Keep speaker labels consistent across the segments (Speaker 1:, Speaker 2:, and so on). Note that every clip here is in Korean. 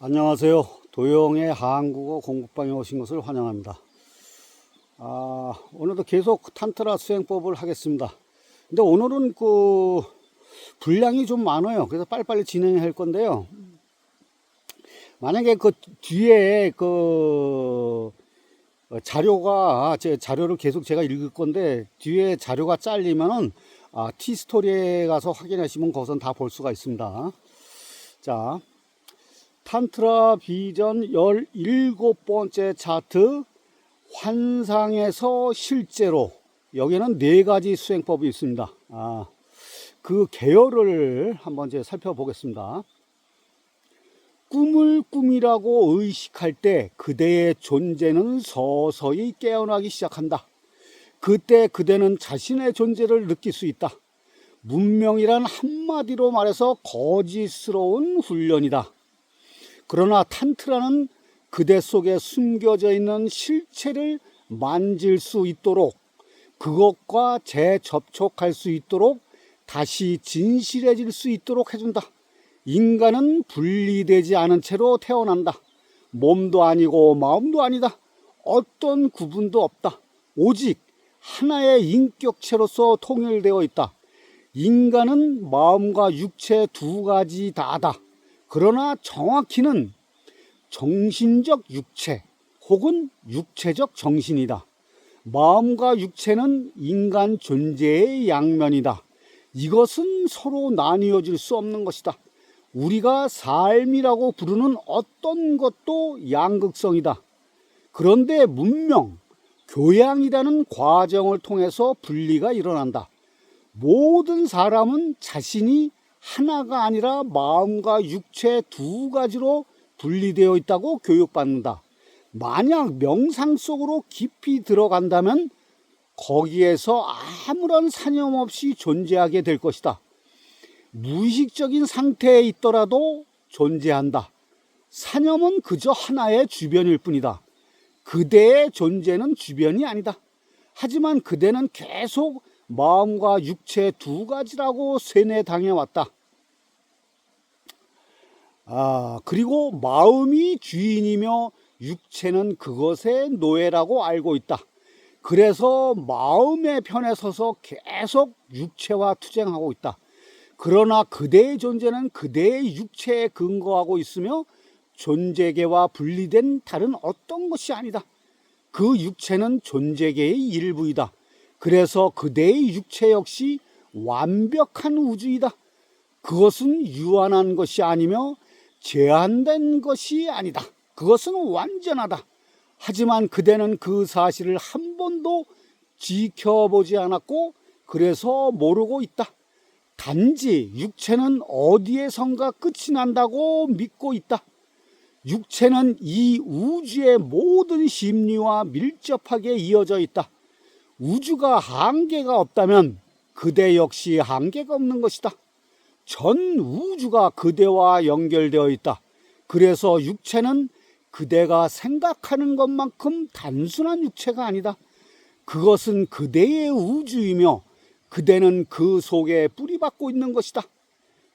Speaker 1: 안녕하세요. 도영의 한국어 공부방에 오신 것을 환영합니다. 오늘도 계속 탄트라 수행법을 하겠습니다. 근데 오늘은 분량이 좀 많아요. 그래서 빨리빨리 진행할 건데요. 만약에 그 뒤에 자료가, 제 자료를 계속 제가 읽을 건데, 뒤에 자료가 잘리면은, 티스토리에 가서 확인하시면 거기선 다 볼 수가 있습니다. 자, 탄트라 비전 17번째 차트, 환상에서 실제로. 여기는 4가지 수행법이 있습니다. 그 계열을 한번 이제 살펴보겠습니다. 꿈을 꿈이라고 의식할 때 그대의 존재는 서서히 깨어나기 시작한다. 그때 그대는 자신의 존재를 느낄 수 있다. 문명이란 한마디로 말해서 거짓스러운 훈련이다. 그러나 탄트라는 그대 속에 숨겨져 있는 실체를 만질 수 있도록, 그것과 재접촉할 수 있도록, 다시 진실해질 수 있도록 해준다. 인간은 분리되지 않은 채로 태어난다. 몸도 아니고 마음도 아니다. 어떤 구분도 없다. 오직 하나의 인격체로서 통일되어 있다. 인간은 마음과 육체 2가지 다다. 그러나 정확히는 정신적 육체 혹은 육체적 정신이다. 마음과 육체는 인간 존재의 양면이다. 이것은 서로 나뉘어질 수 없는 것이다. 우리가 삶이라고 부르는 어떤 것도 양극성이다. 그런데 문명, 교양이라는 과정을 통해서 분리가 일어난다. 모든 사람은 자신이 하나가 아니라 마음과 육체 2가지로 분리되어 있다고 교육받는다. 만약 명상 속으로 깊이 들어간다면 거기에서 아무런 사념 없이 존재하게 될 것이다. 무의식적인 상태에 있더라도 존재한다. 사념은 그저 하나의 주변일 뿐이다. 그대의 존재는 주변이 아니다. 하지만 그대는 계속 마음과 육체 2가지라고 세뇌당해왔다. 그리고 마음이 주인이며 육체는 그것의 노예라고 알고 있다. 그래서 마음의 편에 서서 계속 육체와 투쟁하고 있다. 그러나 그대의 존재는 그대의 육체에 근거하고 있으며 존재계와 분리된 다른 어떤 것이 아니다. 그 육체는 존재계의 일부이다. 그래서 그대의 육체 역시 완벽한 우주이다. 그것은 유한한 것이 아니며 제한된 것이 아니다. 그것은 완전하다. 하지만 그대는 그 사실을 한 번도 지켜보지 않았고 그래서 모르고 있다. 단지 육체는 어디에선가 끝이 난다고 믿고 있다. 육체는 이 우주의 모든 심리와 밀접하게 이어져 있다. 우주가 한계가 없다면 그대 역시 한계가 없는 것이다. 전 우주가 그대와 연결되어 있다. 그래서 육체는 그대가 생각하는 것만큼 단순한 육체가 아니다. 그것은 그대의 우주이며 그대는 그 속에 뿌리박고 있는 것이다.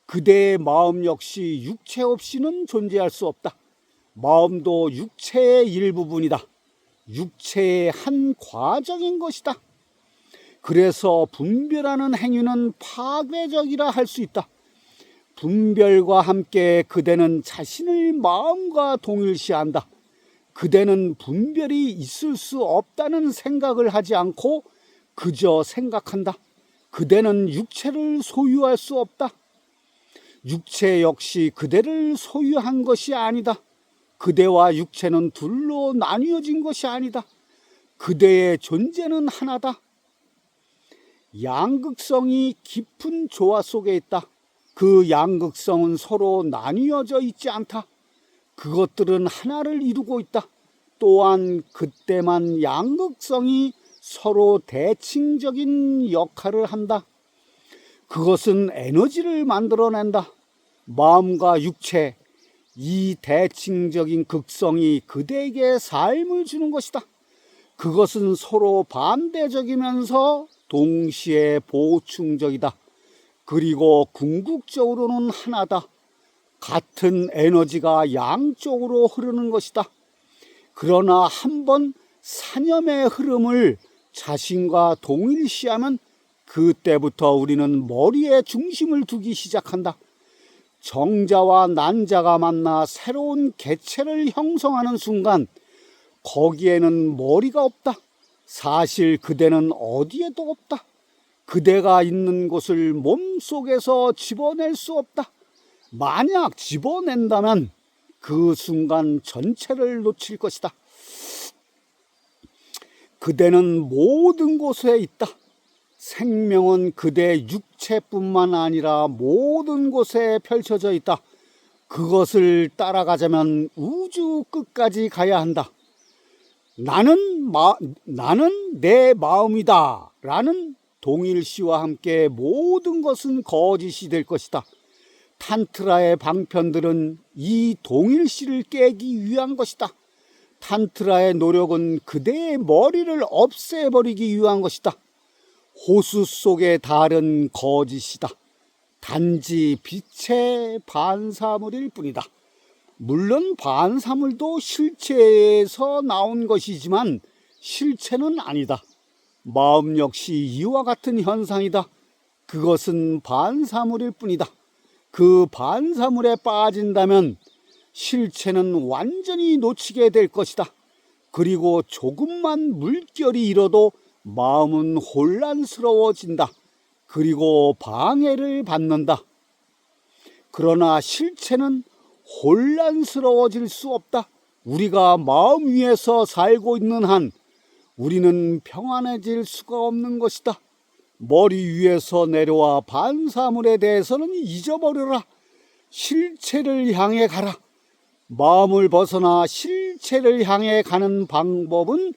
Speaker 1: 그대의 마음 역시 육체 없이는 존재할 수 없다. 마음도 육체의 일부분이다. 육체의 한 과정인 것이다. 그래서 분별하는 행위는 파괴적이라 할 수 있다. 분별과 함께 그대는 자신을 마음과 동일시한다. 그대는 분별이 있을 수 없다는 생각을 하지 않고 그저 생각한다. 그대는 육체를 소유할 수 없다. 육체 역시 그대를 소유한 것이 아니다. 그대와 육체는 둘로 나뉘어진 것이 아니다. 그대의 존재는 하나다. 양극성이 깊은 조화 속에 있다. 그 양극성은 서로 나뉘어져 있지 않다. 그것들은 하나를 이루고 있다. 또한 그때만 양극성이 서로 대칭적인 역할을 한다. 그것은 에너지를 만들어낸다. 마음과 육체, 이 대칭적인 극성이 그대에게 삶을 주는 것이다. 그것은 서로 반대적이면서 동시에 보충적이다. 그리고 궁극적으로는 하나다. 같은 에너지가 양쪽으로 흐르는 것이다. 그러나 한번 사념의 흐름을 자신과 동일시하면 그때부터 우리는 머리에 중심을 두기 시작한다. 정자와 난자가 만나 새로운 개체를 형성하는 순간 거기에는 머리가 없다. 사실 그대는 어디에도 없다. 그대가 있는 곳을 몸속에서 집어낼 수 없다. 만약 집어낸다면 그 순간 전체를 놓칠 것이다. 그대는 모든 곳에 있다. 생명은 그대 육체뿐만 아니라 모든 곳에 펼쳐져 있다. 그것을 따라가자면 우주 끝까지 가야 한다. 나는 내 마음이다 라는 동일시와 함께 모든 것은 거짓이 될 것이다. 탄트라의 방편들은 이 동일시를 깨기 위한 것이다. 탄트라의 노력은 그대의 머리를 없애버리기 위한 것이다. 호수 속의 달은 거짓이다. 단지 빛의 반사물일 뿐이다. 물론 반사물도 실체에서 나온 것이지만 실체는 아니다. 마음 역시 이와 같은 현상이다. 그것은 반사물일 뿐이다. 그 반사물에 빠진다면 실체는 완전히 놓치게 될 것이다. 그리고 조금만 물결이 일어도 마음은 혼란스러워진다. 그리고 방해를 받는다. 그러나 실체는 혼란스러워질 수 없다. 우리가 마음 위에서 살고 있는 한 우리는 평안해질 수가 없는 것이다. 머리 위에서 내려와 반사물에 대해서는 잊어버려라. 실체를 향해 가라. 마음을 벗어나 실체를 향해 가는 방법은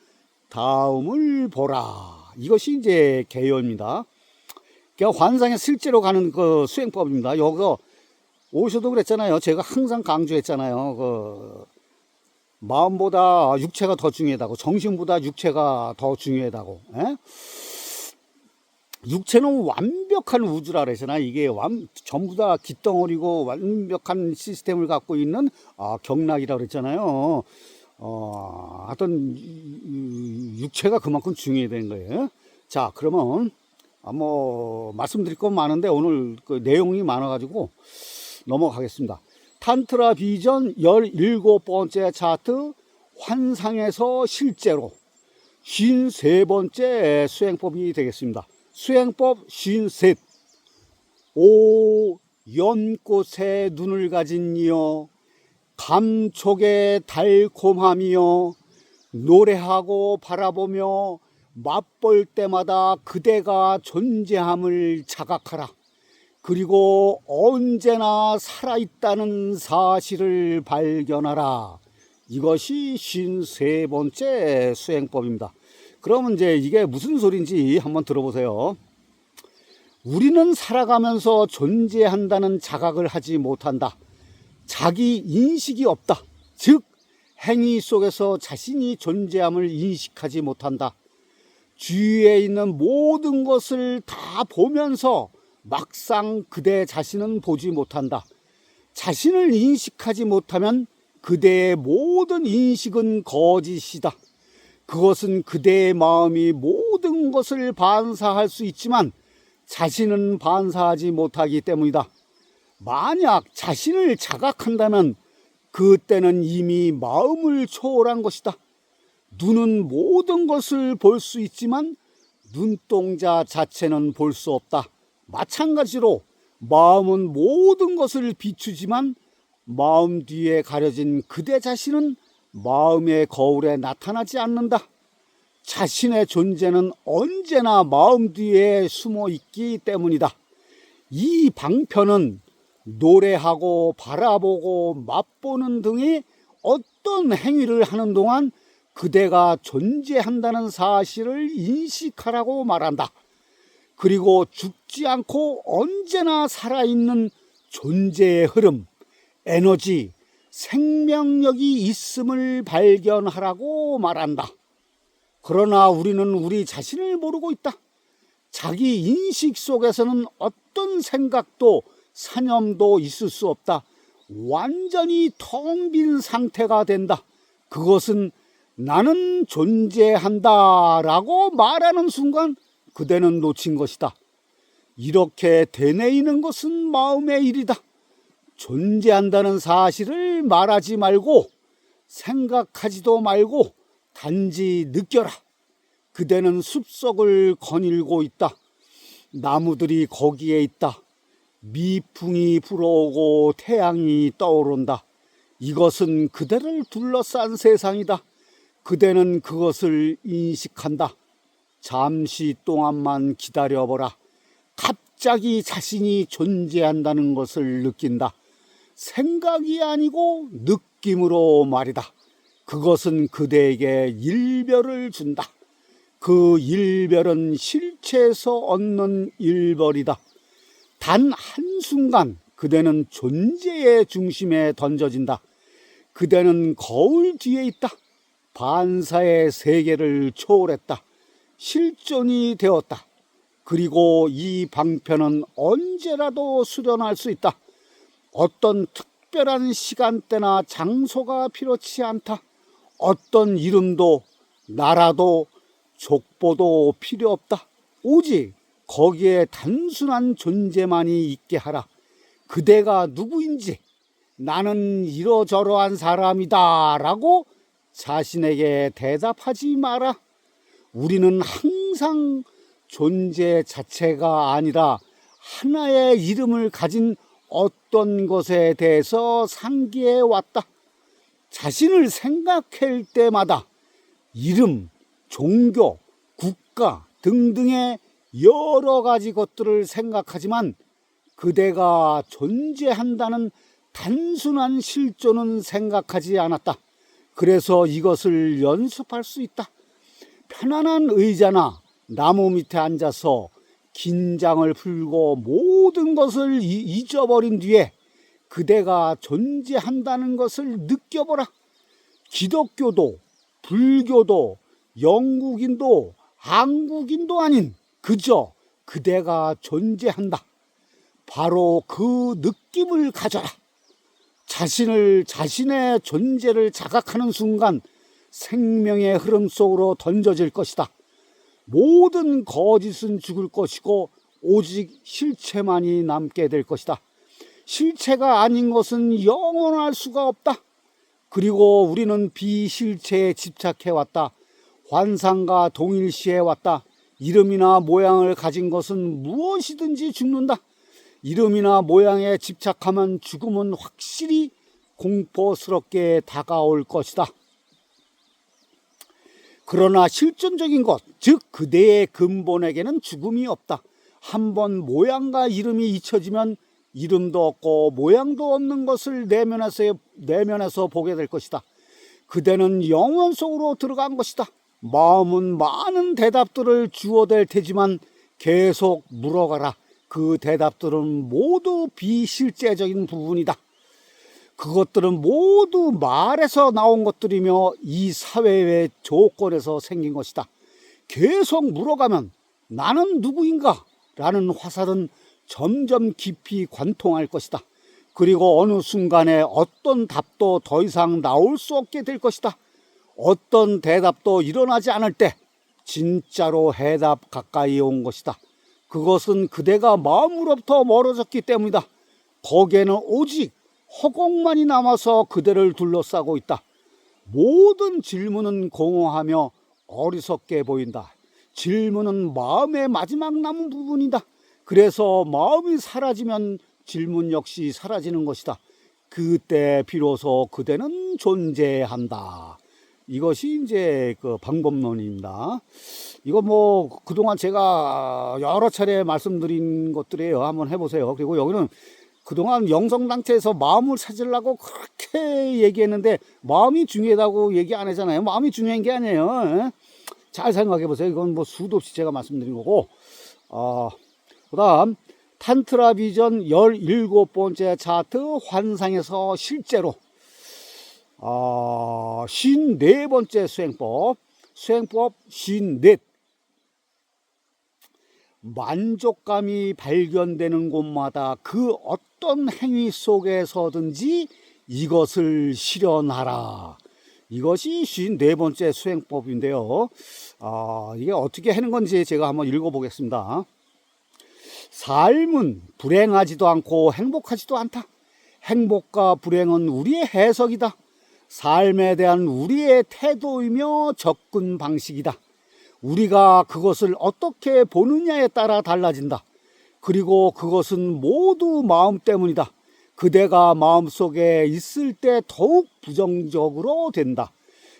Speaker 1: 다음을 보라. 이것이 이제 개요입니다. 그러니까 환상에 실제로 가는 그 수행법입니다. 요거 오셔도 그랬잖아요. 제가 항상 강조했잖아요. 그 마음보다 육체가 더 중요하다고, 정신보다 육체가 더 중요하다고. 에? 육체는 완벽한 우주라 그러잖아요. 이게 전부 다 깃덩어리고 완벽한 시스템을 갖고 있는 경락이라 그랬잖아요. 하여튼 육체가 그만큼 중요하다는 거예요. 자, 그러면 뭐 말씀드릴 건 많은데 오늘 그 내용이 많아가지고 넘어가겠습니다. 탄트라 비전 17번째 차트, 환상에서 실제로 53번째 수행법이 되겠습니다. 수행법 53. 오 연꽃의 눈을 가진 이여, 감촉의 달콤함이여, 노래하고 바라보며 맛볼 때마다 그대가 존재함을 자각하라. 그리고 언제나 살아있다는 사실을 발견하라. 이것이 53번째 수행법입니다. 그러면 이제 이게 무슨 소리인지 한번 들어보세요. 우리는 살아가면서 존재한다는 자각을 하지 못한다. 자기 인식이 없다. 즉 행위 속에서 자신이 존재함을 인식하지 못한다. 주위에 있는 모든 것을 다 보면서 막상 그대 자신은 보지 못한다. 자신을 인식하지 못하면 그대의 모든 인식은 거짓이다. 그것은 그대의 마음이 모든 것을 반사할 수 있지만 자신은 반사하지 못하기 때문이다. 만약 자신을 자각한다면 그때는 이미 마음을 초월한 것이다. 눈은 모든 것을 볼 수 있지만 눈동자 자체는 볼 수 없다. 마찬가지로 마음은 모든 것을 비추지만 마음 뒤에 가려진 그대 자신은 마음의 거울에 나타나지 않는다. 자신의 존재는 언제나 마음 뒤에 숨어 있기 때문이다. 이 방편은 노래하고 바라보고 맛보는 등의 어떤 행위를 하는 동안 그대가 존재한다는 사실을 인식하라고 말한다. 그리고 죽지 않고 언제나 살아있는 존재의 흐름, 에너지, 생명력이 있음을 발견하라고 말한다. 그러나 우리는 우리 자신을 모르고 있다. 자기 인식 속에서는 어떤 생각도 사념도 있을 수 없다. 완전히 텅 빈 상태가 된다. 그것은 나는 존재한다 라고 말하는 순간 그대는 놓친 것이다. 이렇게 되뇌이는 것은 마음의 일이다. 존재한다는 사실을 말하지 말고 생각하지도 말고 단지 느껴라. 그대는 숲속을 거닐고 있다. 나무들이 거기에 있다. 미풍이 불어오고 태양이 떠오른다. 이것은 그대를 둘러싼 세상이다. 그대는 그것을 인식한다. 잠시 동안만 기다려보라. 갑자기 자신이 존재한다는 것을 느낀다. 생각이 아니고 느낌으로 말이다. 그것은 그대에게 일별을 준다. 그 일별은 실체에서 얻는 일벌이다. 단 한순간 그대는 존재의 중심에 던져진다. 그대는 거울 뒤에 있다. 반사의 세계를 초월했다. 실존이 되었다. 그리고 이 방편은 언제라도 수련할 수 있다. 어떤 특별한 시간대나 장소가 필요치 않다. 어떤 이름도 나라도 족보도 필요 없다. 오직 거기에 단순한 존재만이 있게 하라. 그대가 누구인지 나는 이러저러한 사람이다 라고 자신에게 대답하지 마라. 우리는 항상 존재 자체가 아니라 하나의 이름을 가진 어떤 것에 대해서 상기해 왔다. 자신을 생각할 때마다 이름, 종교, 국가 등등의 여러 가지 것들을 생각하지만 그대가 존재한다는 단순한 실존은 생각하지 않았다. 그래서 이것을 연습할 수 있다. 편안한 의자나 나무 밑에 앉아서 긴장을 풀고 모든 것을 잊어버린 뒤에 그대가 존재한다는 것을 느껴보라. 기독교도 불교도 영국인도 한국인도 아닌 그저 그대가 존재한다. 바로 그 느낌을 가져라. 자신의 존재를 자각하는 순간 생명의 흐름 속으로 던져질 것이다. 모든 거짓은 죽을 것이고 오직 실체만이 남게 될 것이다. 실체가 아닌 것은 영원할 수가 없다. 그리고 우리는 비실체에 집착해왔다. 환상과 동일시해왔다. 이름이나 모양을 가진 것은 무엇이든지 죽는다. 이름이나 모양에 집착하면 죽음은 확실히 공포스럽게 다가올 것이다. 그러나 실존적인 것, 즉 그대의 근본에게는 죽음이 없다. 한번 모양과 이름이 잊혀지면 이름도 없고 모양도 없는 것을 내면에서 보게 될 것이다. 그대는 영원 속으로 들어간 것이다. 마음은 많은 대답들을 주어댈 테지만 계속 물어가라. 그 대답들은 모두 비실제적인 부분이다. 그것들은 모두 말에서 나온 것들이며 이 사회의 조건에서 생긴 것이다. 계속 물어가면 나는 누구인가? 라는 화살은 점점 깊이 관통할 것이다. 그리고 어느 순간에 어떤 답도 더 이상 나올 수 없게 될 것이다. 어떤 대답도 일어나지 않을 때 진짜로 해답 가까이 온 것이다. 그것은 그대가 마음으로부터 멀어졌기 때문이다. 거기에는 오직 허공만이 남아서 그대를 둘러싸고 있다. 모든 질문은 공허하며 어리석게 보인다. 질문은 마음의 마지막 남은 부분이다. 그래서 마음이 사라지면 질문 역시 사라지는 것이다. 그때 비로소 그대는 존재한다. 이것이 이제 그 방법론입니다. 이거 뭐 그동안 제가 여러 차례 말씀드린 것들이에요. 한번 해보세요. 그리고 여기는 그동안 영성단체에서 마음을 찾으려고 그렇게 얘기했는데 마음이 중요하다고 얘기 안 하잖아요. 마음이 중요한 게 아니에요. 잘 생각해 보세요. 이건 뭐 수도 없이 제가 말씀드린 거고. 그 다음 탄트라 비전 17번째 차트 환상에서 실제로 54번째 수행법 54. 만족감이 발견되는 곳마다 그 어떤 행위 속에서든지 이것을 실현하라. 이것이 54번째 수행법인데요. 이게 어떻게 하는 건지 제가 한번 읽어보겠습니다. 삶은 불행하지도 않고 행복하지도 않다. 행복과 불행은 우리의 해석이다. 삶에 대한 우리의 태도이며 접근 방식이다. 우리가 그것을 어떻게 보느냐에 따라 달라진다. 그리고 그것은 모두 마음 때문이다. 그대가 마음속에 있을 때 더욱 부정적으로 된다.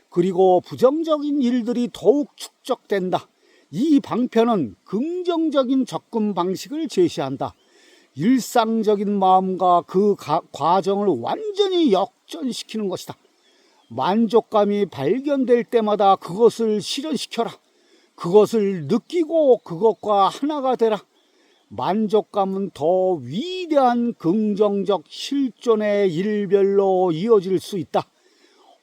Speaker 1: 그리고 부정적인 일들이 더욱 축적된다. 이 방편은 긍정적인 접근 방식을 제시한다. 일상적인 마음과 그 과정을 완전히 역전시키는 것이다. 만족감이 발견될 때마다 그것을 실현시켜라. 그것을 느끼고 그것과 하나가 되라. 만족감은 더 위대한 긍정적 실존의 일별로 이어질 수 있다.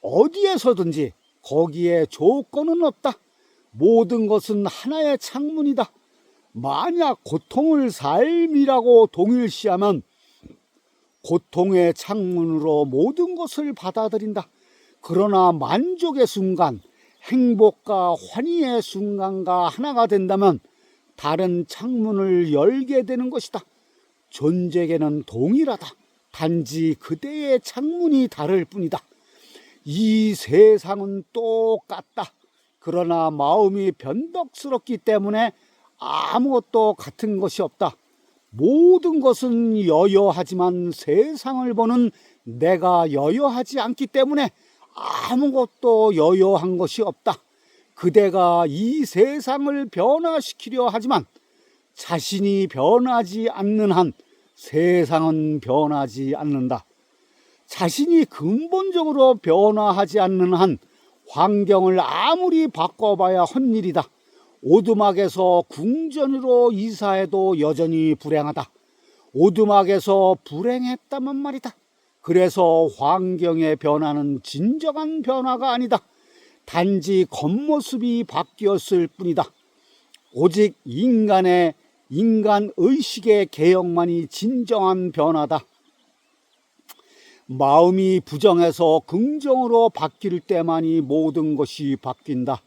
Speaker 1: 어디에서든지 거기에 조건은 없다. 모든 것은 하나의 창문이다. 만약 고통을 삶이라고 동일시하면 고통의 창문으로 모든 것을 받아들인다. 그러나 만족의 순간, 행복과 환희의 순간과 하나가 된다면 다른 창문을 열게 되는 것이다. 존재계는 동일하다. 단지 그대의 창문이 다를 뿐이다. 이 세상은 똑같다. 그러나 마음이 변덕스럽기 때문에 아무것도 같은 것이 없다. 모든 것은 여여하지만 세상을 보는 내가 여여하지 않기 때문에 아무것도 여여한 것이 없다. 그대가 이 세상을 변화시키려 하지만 자신이 변하지 않는 한 세상은 변하지 않는다. 자신이 근본적으로 변화하지 않는 한 환경을 아무리 바꿔봐야 헛일이다. 오두막에서 궁전으로 이사해도 여전히 불행하다. 오두막에서 불행했다만 말이다. 그래서 환경의 변화는 진정한 변화가 아니다. 단지 겉모습이 바뀌었을 뿐이다. 오직 인간 의식의 개혁만이 진정한 변화다. 마음이 부정해서 긍정으로 바뀔 때만이 모든 것이 바뀐다.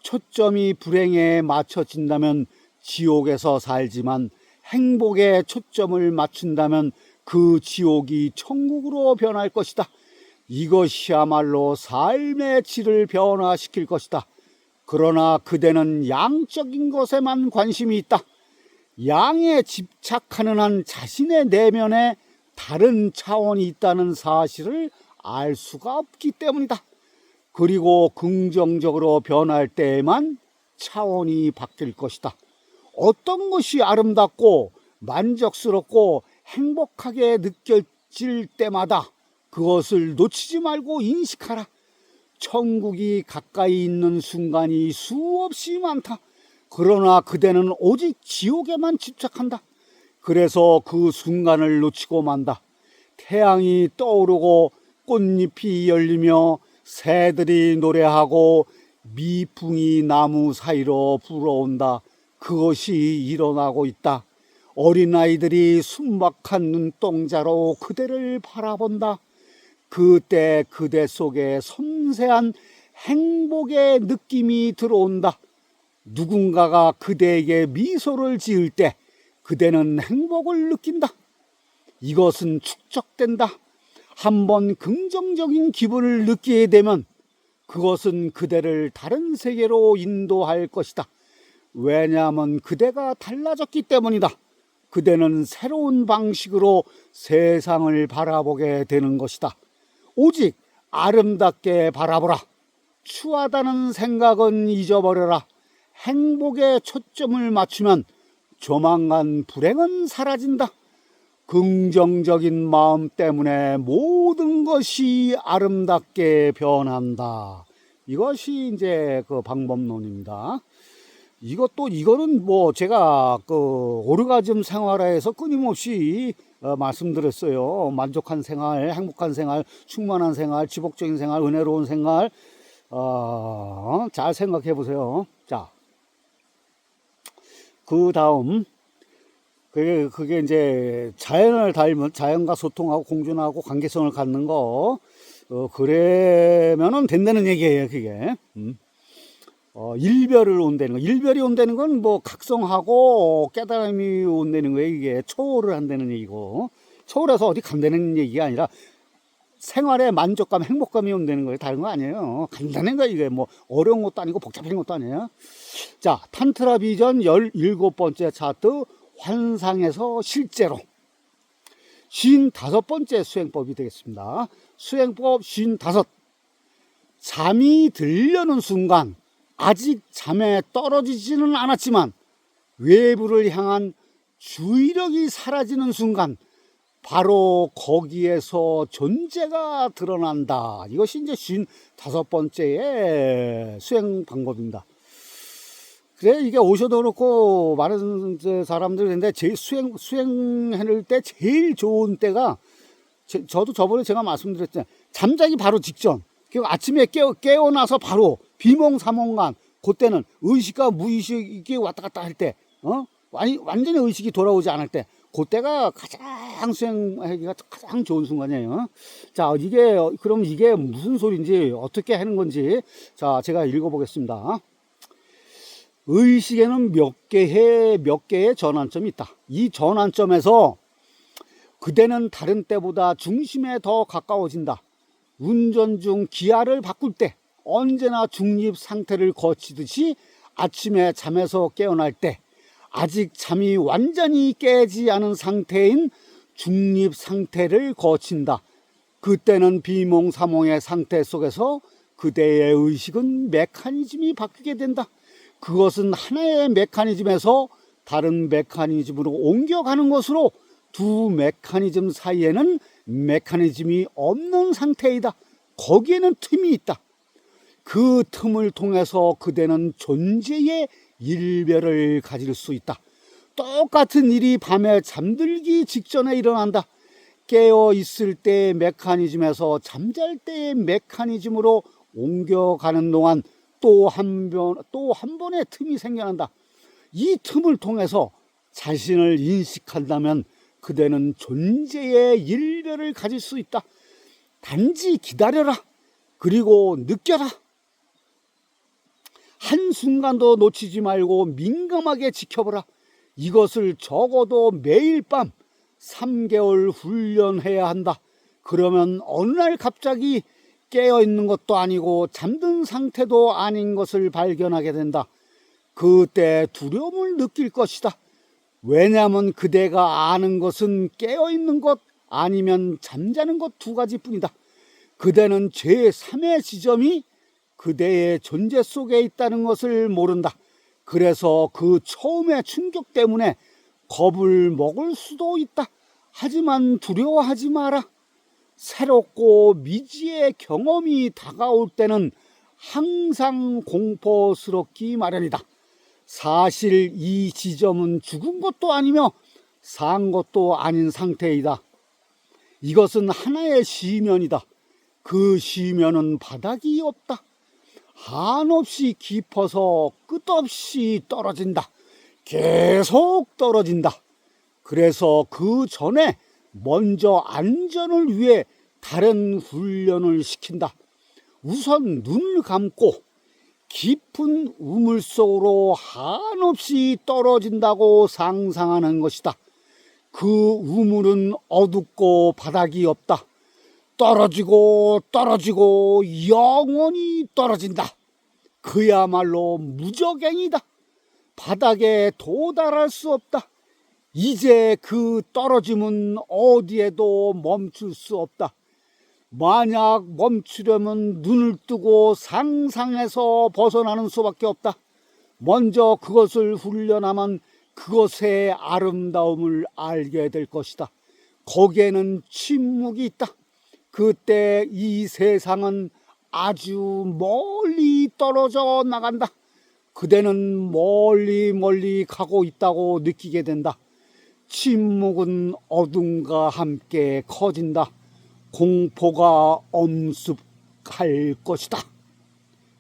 Speaker 1: 초점이 불행에 맞춰진다면 지옥에서 살지만 행복에 초점을 맞춘다면 그 지옥이 천국으로 변할 것이다. 이것이야말로 삶의 질을 변화시킬 것이다. 그러나 그대는 양적인 것에만 관심이 있다. 양에 집착하는 한 자신의 내면에 다른 차원이 있다는 사실을 알 수가 없기 때문이다. 그리고 긍정적으로 변할 때에만 차원이 바뀔 것이다. 어떤 것이 아름답고 만족스럽고 행복하게 느껴질 때마다 그것을 놓치지 말고 인식하라. 천국이 가까이 있는 순간이 수없이 많다. 그러나 그대는 오직 지옥에만 집착한다. 그래서 그 순간을 놓치고 만다. 태양이 떠오르고 꽃잎이 열리며 새들이 노래하고 미풍이 나무 사이로 불어온다. 그것이 일어나고 있다. 어린아이들이 순박한 눈동자로 그대를 바라본다. 그때 그대 속에 섬세한 행복의 느낌이 들어온다. 누군가가 그대에게 미소를 지을 때 그대는 행복을 느낀다. 이것은 축적된다. 한번 긍정적인 기분을 느끼게 되면 그것은 그대를 다른 세계로 인도할 것이다. 왜냐하면 그대가 달라졌기 때문이다. 그대는 새로운 방식으로 세상을 바라보게 되는 것이다. 오직 아름답게 바라보라. 추하다는 생각은 잊어버려라. 행복에 초점을 맞추면 조만간 불행은 사라진다. 긍정적인 마음 때문에 모든 것이 아름답게 변한다. 이것이 이제 그 방법론입니다. 이거는 뭐 제가 그 오르가즘 생활에서 끊임없이 말씀드렸어요. 만족한 생활, 행복한 생활, 충만한 생활, 지복적인 생활, 은혜로운 생활. 잘 생각해 보세요. 자, 그 다음, 그게 이제 자연을 닮은, 자연과 소통하고 공존하고 관계성을 갖는 거, 그러면은 된다는 얘기예요, 그게. 일별을 온다는 거. 일별이 온다는 건 뭐 각성하고 깨달음이 온다는 거예요. 이게 초월을 한다는 얘기고. 초월해서 어디 간다는 얘기가 아니라 생활의 만족감, 행복감이 온다는 거예요. 다른 거 아니에요. 간다는 거 이게 뭐 어려운 것도 아니고 복잡한 것도 아니에요. 자, 탄트라 비전 17번째 차트, 환상에서 실제로. 55번째 수행법이 되겠습니다. 수행법 55. 잠이 들려는 순간, 아직 잠에 떨어지지는 않았지만 외부를 향한 주의력이 사라지는 순간 바로 거기에서 존재가 드러난다. 이것이 이제 55번째의 수행 방법입니다. 그래, 이게 오셔도 그렇고 많은 사람들이 있는데 수행할 때 제일 좋은 때가, 저도 저번에 제가 말씀드렸잖아요. 잠자기 바로 직전, 아침에 깨어나서 바로 비몽사몽간, 그때는 의식과 무의식이 왔다 갔다 할 때, 완전히 의식이 돌아오지 않을 때, 그때가 가장 수행하기가 가장 좋은 순간이에요. 자, 그럼 이게 무슨 소리인지, 어떻게 하는 건지, 자, 제가 읽어보겠습니다. 의식에는 몇 개의 전환점이 있다. 이 전환점에서 그대는 다른 때보다 중심에 더 가까워진다. 운전 중 기아를 바꿀 때 언제나 중립 상태를 거치듯이 아침에 잠에서 깨어날 때 아직 잠이 완전히 깨지 않은 상태인 중립 상태를 거친다. 그때는 비몽사몽의 상태 속에서 그대의 의식은 메커니즘이 바뀌게 된다. 그것은 하나의 메커니즘에서 다른 메커니즘으로 옮겨가는 것으로 두 메커니즘 사이에는 메커니즘이 없는 상태이다. 거기에는 틈이 있다. 그 틈을 통해서 그대는 존재의 일별을 가질 수 있다. 똑같은 일이 밤에 잠들기 직전에 일어난다. 깨어 있을 때의 메커니즘에서 잠잘 때의 메커니즘으로 옮겨가는 동안 또 한 번의 틈이 생겨난다. 이 틈을 통해서 자신을 인식한다면 그대는 존재의 일별을 가질 수 있다. 단지 기다려라. 그리고 느껴라. 한순간도 놓치지 말고 민감하게 지켜보라. 이것을 적어도 매일 밤 3개월 훈련해야 한다. 그러면 어느 날 갑자기 깨어있는 것도 아니고 잠든 상태도 아닌 것을 발견하게 된다. 그때 두려움을 느낄 것이다. 왜냐하면 그대가 아는 것은 깨어있는 것 아니면 잠자는 것 두 가지뿐이다. 그대는 제3의 지점이 그대의 존재 속에 있다는 것을 모른다. 그래서 그 처음의 충격 때문에 겁을 먹을 수도 있다. 하지만 두려워하지 마라. 새롭고 미지의 경험이 다가올 때는 항상 공포스럽기 마련이다. 사실 이 지점은 죽은 것도 아니며 산 것도 아닌 상태이다. 이것은 하나의 시면이다. 그 시면은 바닥이 없다. 한없이 깊어서 끝없이 떨어진다. 계속 떨어진다. 그래서 그 전에 먼저 안전을 위해 다른 훈련을 시킨다. 우선 눈을 감고 깊은 우물 속으로 한없이 떨어진다고 상상하는 것이다. 그 우물은 어둡고 바닥이 없다. 떨어지고 떨어지고 영원히 떨어진다. 그야말로 무적행이다. 바닥에 도달할 수 없다. 이제 그 떨어짐은 어디에도 멈출 수 없다. 만약 멈추려면 눈을 뜨고 상상해서 벗어나는 수밖에 없다. 먼저 그것을 훈련하면 그것의 아름다움을 알게 될 것이다. 거기에는 침묵이 있다. 그때 이 세상은 아주 멀리 떨어져 나간다. 그대는 멀리 멀리 가고 있다고 느끼게 된다. 침묵은 어둠과 함께 커진다. 공포가 엄습할 것이다.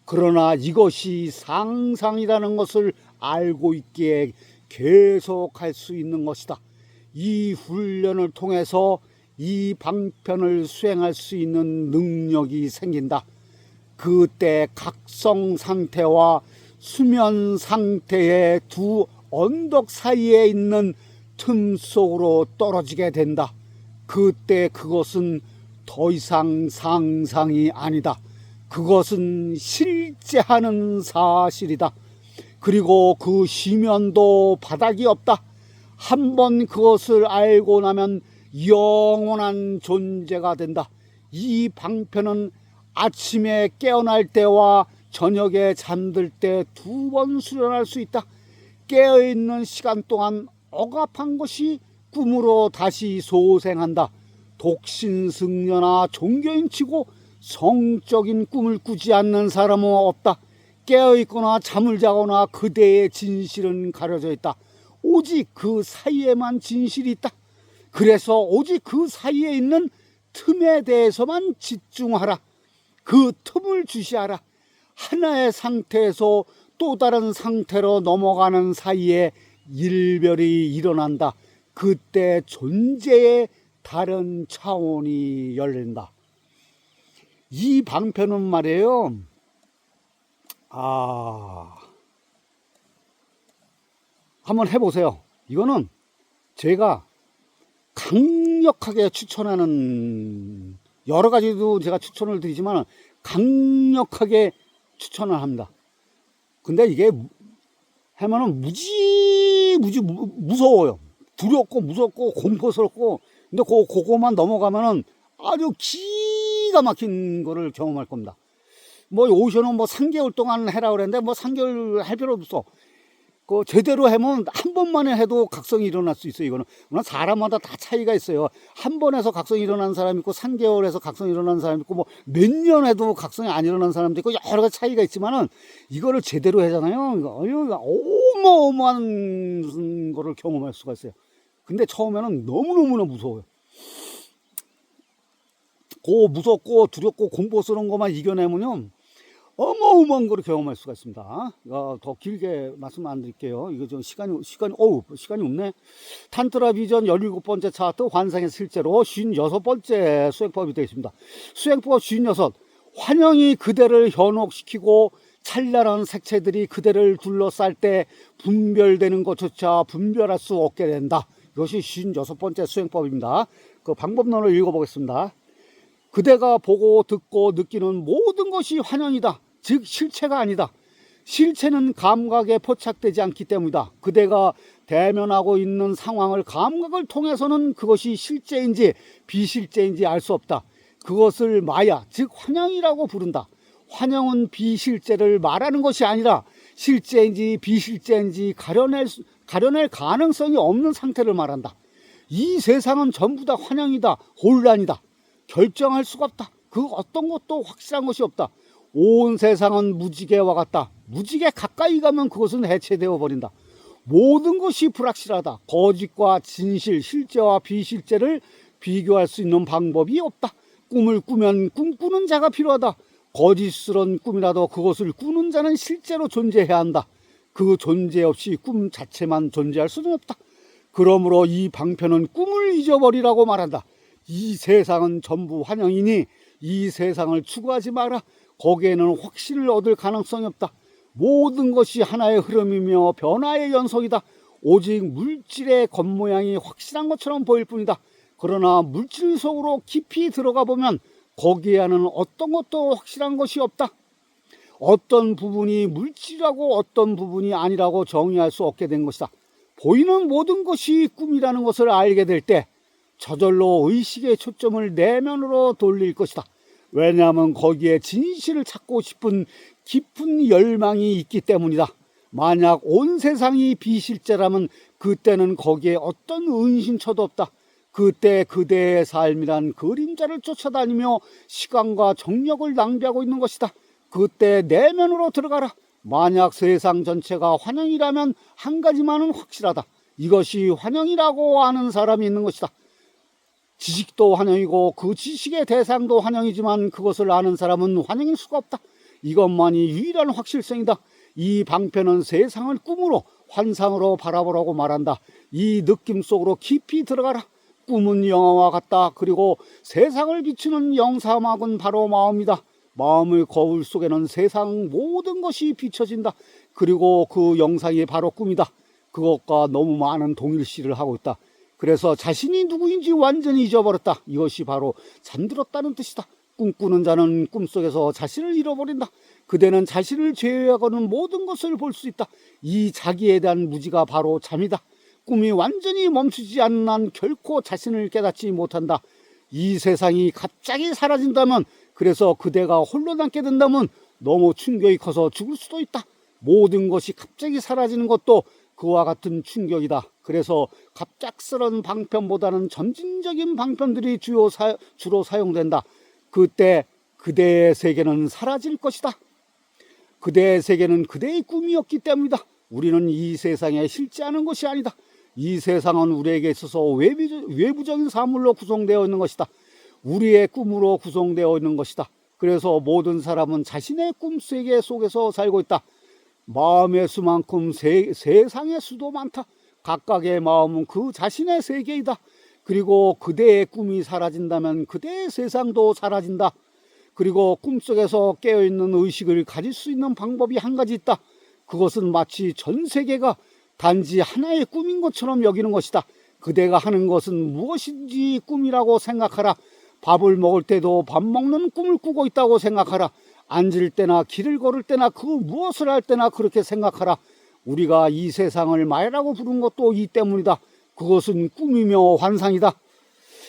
Speaker 1: 그러나 이것이 상상이라는 것을 알고 있기에 계속할 수 있는 것이다. 이 훈련을 통해서 이 방편을 수행할 수 있는 능력이 생긴다. 그때 각성 상태와 수면 상태의 두 언덕 사이에 있는 틈 속으로 떨어지게 된다. 그때 그것은 더 이상 상상이 아니다. 그것은 실제하는 사실이다. 그리고 그 쉬면도 바닥이 없다. 한번 그것을 알고 나면 영원한 존재가 된다. 이 방편은 아침에 깨어날 때와 저녁에 잠들 때 2번 수련할 수 있다. 깨어있는 시간 동안 억압한 것이 꿈으로 다시 소생한다. 독신승려나 종교인치고 성적인 꿈을 꾸지 않는 사람은 없다. 깨어있거나 잠을 자거나 그대의 진실은 가려져 있다. 오직 그 사이에만 진실이 있다. 그래서 오직 그 사이에 있는 틈에 대해서만 집중하라. 그 틈을 주시하라. 하나의 상태에서 또 다른 상태로 넘어가는 사이에 일별이 일어난다. 그때 존재의 다른 차원이 열린다. 이 방편은 말이에요. 한번 해보세요. 이거는 제가 강력하게 추천하는, 여러 가지도 제가 추천을 드리지만 강력하게 추천을 합니다. 근데 이게 하면은 무지 무서워요. 두렵고 무섭고 공포스럽고. 근데 그거만 넘어가면은 아주 기가 막힌 거를 경험할 겁니다. 뭐 오션은 뭐 3개월 동안 해라 그랬는데 뭐 3개월 할 필요 없어. 그 제대로 하면 한 번만에 해도 각성이 일어날 수 있어요. 이거는 물론 사람마다 다 차이가 있어요. 한 번 해서 각성이 일어나는 사람이 있고 3개월에서 각성이 일어나는 사람이 있고 뭐 몇 년 해도 각성이 안 일어나는 사람도 있고 여러 가지 차이가 있지만은 이거를 제대로 하잖아요. 어마어마한 거를 경험할 수가 있어요. 근데 처음에는 너무너무나 무서워요. 무섭고 두렵고 공포스러운 것만 이겨내면요 어마어마한 거를 경험할 수가 있습니다. 더 길게 말씀 안 드릴게요. 이거 좀 시간이 없네. 탄트라 비전 17번째 차트 환상의 실제로 56번째 수행법이 되겠습니다. 수행법 56. 환영이 그대를 현혹시키고 찬란한 색채들이 그대를 둘러쌀 때 분별되는 것조차 분별할 수 없게 된다. 이것이 56번째 수행법입니다. 그 방법론을 읽어보겠습니다. 그대가 보고 듣고 느끼는 모든 것이 환영이다. 즉 실체가 아니다. 실체는 감각에 포착되지 않기 때문이다. 그대가 대면하고 있는 상황을 감각을 통해서는 그것이 실제인지 비실제인지 알 수 없다. 그것을 마야, 즉 환영이라고 부른다. 환영은 비실제를 말하는 것이 아니라 실제인지 비실제인지 가려낼 가능성이 없는 상태를 말한다. 이 세상은 전부 다 환영이다. 혼란이다. 결정할 수가 없다. 그 어떤 것도 확실한 것이 없다. 온 세상은 무지개와 같다. 무지개 가까이 가면 그것은 해체되어 버린다. 모든 것이 불확실하다. 거짓과 진실, 실제와 비실제를 비교할 수 있는 방법이 없다. 꿈을 꾸면 꿈꾸는 자가 필요하다. 거짓스러운 꿈이라도 그것을 꾸는 자는 실제로 존재해야 한다. 그 존재 없이 꿈 자체만 존재할 수는 없다. 그러므로 이 방편은 꿈을 잊어버리라고 말한다. 이 세상은 전부 환영이니 이 세상을 추구하지 마라. 거기에는 확신을 얻을 가능성이 없다. 모든 것이 하나의 흐름이며 변화의 연속이다. 오직 물질의 겉모양이 확실한 것처럼 보일 뿐이다. 그러나 물질 속으로 깊이 들어가 보면 거기에는 어떤 것도 확실한 것이 없다. 어떤 부분이 물질이라고 어떤 부분이 아니라고 정의할 수 없게 된 것이다. 보이는 모든 것이 꿈이라는 것을 알게 될 때 저절로 의식의 초점을 내면으로 돌릴 것이다. 왜냐하면 거기에 진실을 찾고 싶은 깊은 열망이 있기 때문이다. 만약 온 세상이 비실제라면 그때는 거기에 어떤 은신처도 없다. 그때 그대의 삶이란 그림자를 쫓아다니며 시간과 정력을 낭비하고 있는 것이다. 그때 내면으로 들어가라. 만약 세상 전체가 환영이라면 한 가지만은 확실하다. 이것이 환영이라고 아는 사람이 있는 것이다. 지식도 환영이고 그 지식의 대상도 환영이지만 그것을 아는 사람은 환영일 수가 없다. 이것만이 유일한 확실성이다. 이 방편은 세상을 꿈으로 환상으로 바라보라고 말한다. 이 느낌 속으로 깊이 들어가라. 꿈은 영화와 같다. 그리고 세상을 비추는 영사막은 바로 마음이다. 마음의 거울 속에는 세상 모든 것이 비춰진다. 그리고 그 영상이 바로 꿈이다. 그것과 너무 많은 동일시를 하고 있다. 그래서 자신이 누구인지 완전히 잊어버렸다. 이것이 바로 잠들었다는 뜻이다. 꿈꾸는 자는 꿈속에서 자신을 잃어버린다. 그대는 자신을 제외하고는 모든 것을 볼 수 있다. 이 자기에 대한 무지가 바로 잠이다. 꿈이 완전히 멈추지 않는 한 결코 자신을 깨닫지 못한다. 이 세상이 갑자기 사라진다면, 그래서 그대가 홀로 남게 된다면 너무 충격이 커서 죽을 수도 있다. 모든 것이 갑자기 사라지는 것도 그와 같은 충격이다. 그래서 갑작스런 방편보다는 점진적인 방편들이 주로 사용된다. 그때 그대의 세계는 사라질 것이다. 그대의 세계는 그대의 꿈이었기 때문이다. 우리는 이 세상에 실제하는 것이 아니다. 이 세상은 우리에게 있어서 외부적인 사물로 구성되어 있는 것이다. 우리의 꿈으로 구성되어 있는 것이다. 그래서 모든 사람은 자신의 꿈세계 속에서 살고 있다. 마음의 수만큼 세상의 수도 많다. 각각의 마음은 그 자신의 세계이다. 그리고 그대의 꿈이 사라진다면 그대의 세상도 사라진다. 그리고 꿈속에서 깨어있는 의식을 가질 수 있는 방법이 한 가지 있다. 그것은 마치 전 세계가 단지 하나의 꿈인 것처럼 여기는 것이다. 그대가 하는 것은 무엇인지 꿈이라고 생각하라. 밥을 먹을 때도 밥 먹는 꿈을 꾸고 있다고 생각하라. 앉을 때나 길을 걸을 때나 그 무엇을 할 때나 그렇게 생각하라. 우리가 이 세상을 마야라고 부른 것도 이 때문이다. 그것은 꿈이며 환상이다.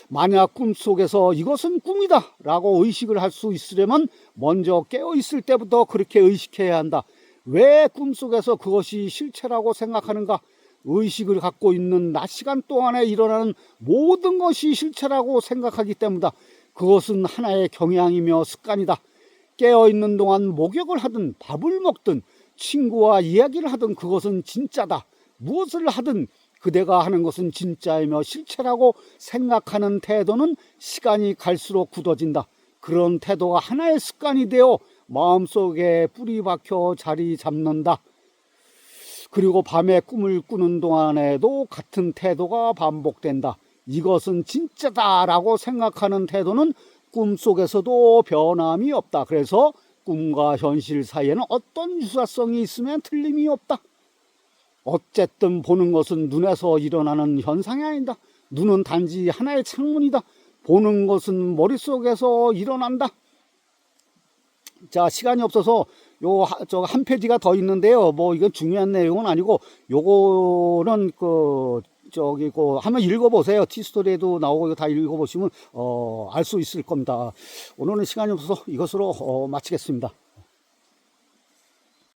Speaker 1: 만약 꿈속에서 이것은 꿈이다 라고 의식을 할 수 있으려면 먼저 깨어있을 때부터 그렇게 의식해야 한다. 왜 꿈속에서 그것이 실체라고 생각하는가? 의식을 갖고 있는 낮 시간 동안에 일어나는 모든 것이 실체라고 생각하기 때문이다. 그것은 하나의 경향이며 습관이다. 깨어있는 동안 목욕을 하든 밥을 먹든 친구와 이야기를 하든 그것은 진짜다. 무엇을 하든 그대가 하는 것은 진짜이며 실체라고 생각하는 태도는 시간이 갈수록 굳어진다. 그런 태도가 하나의 습관이 되어 마음속에 뿌리 박혀 자리 잡는다. 그리고 밤에 꿈을 꾸는 동안에도 같은 태도가 반복된다. 이것은 진짜다라고 생각하는 태도는 꿈속에서도 변함이 없다. 그래서 꿈과 현실 사이에는 어떤 유사성이 있으면 틀림이 없다. 어쨌든 보는 것은 눈에서 일어나는 현상이 아니다. 눈은 단지 하나의 창문이다. 보는 것은 머릿속에서 일어난다. 자, 시간이 없어서 저 한 페이지가 더 있는데요. 뭐 이건 중요한 내용은 아니고 요거는 한번 읽어보세요. 티스토리에도 나오고 이거 다 읽어보시면 알 수 있을 겁니다. 오늘은 시간이 없어서 이것으로 마치겠습니다.